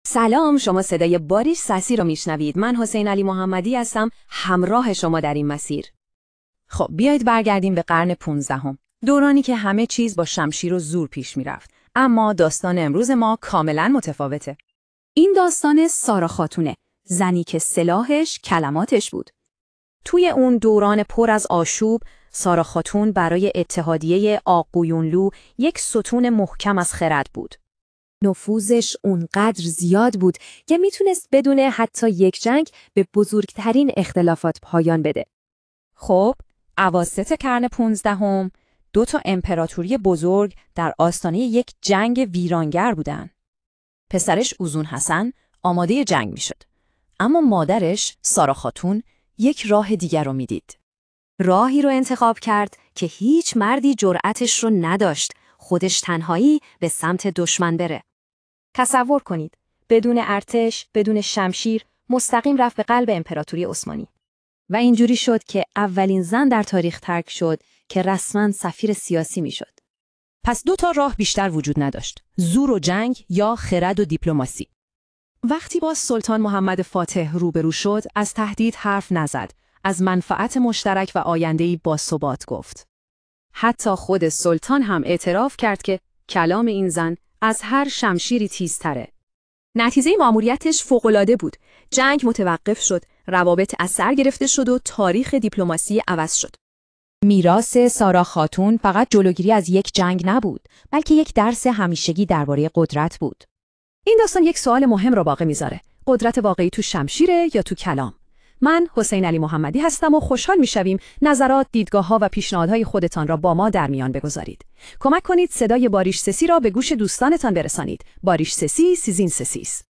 سلام، شما صدای باریش سسی رو میشنوید. من حسین علی محمدی هستم، همراه شما در این مسیر. خب بیایید برگردیم به قرن 15، دورانی که همه چیز با شمشیر و زور پیش میرفت. اما داستان امروز ما کاملا متفاوته. این داستان سارا خاتونه، زنی که سلاحش کلماتش بود. توی اون دوران پر از آشوب، سارا خاتون برای اتحادیه آقویونلو یک ستون محکم از خرد بود. نفوذش اونقدر زیاد بود که میتونست بدون حتی یک جنگ به بزرگترین اختلافات پایان بده. خب، اواسط قرن 15 دو تا امپراتوری بزرگ در آستانه یک جنگ ویرانگر بودن. پسرش اوزون حسن آماده جنگ میشد، اما مادرش سارا خاتون یک راه دیگر رو میدید. راهی رو انتخاب کرد که هیچ مردی جرأتش رو نداشت خودش تنهایی به سمت دشمن بره. تصور کنید، بدون ارتش، بدون شمشیر، مستقیم رفت به قلب امپراتوری عثمانی. و اینجوری شد که اولین زن در تاریخ ترک شد که رسما سفیر سیاسی میشد. پس دو تا راه بیشتر وجود نداشت: زور و جنگ یا خرد و دیپلماسی. وقتی با سلطان محمد فاتح روبرو شد، از تهدید حرف نزد، از منفعت مشترک و آینده‌ای باثبات گفت. حتی خود سلطان هم اعتراف کرد که کلام این زن از هر شمشیری تیزتره. نتیجه مأموریتش فوق‌العاده بود. جنگ متوقف شد، روابط از سر گرفته شد و تاریخ دیپلماسی عوض شد. میراث سارا خاتون فقط جلوگیری از یک جنگ نبود، بلکه یک درس همیشگی درباره قدرت بود. این داستان یک سوال مهم رو باقی میذاره: قدرت واقعی تو شمشیره یا تو کلام؟ من حسین علی محمدی هستم و خوشحال میشویم نظرات، دیدگاه‌ها و پیشنهادهای خودتان را با ما در میان بگذارید. کمک کنید صدای باریش سسی را به گوش دوستانتان برسانید. باریش سسی سیزین سسیس.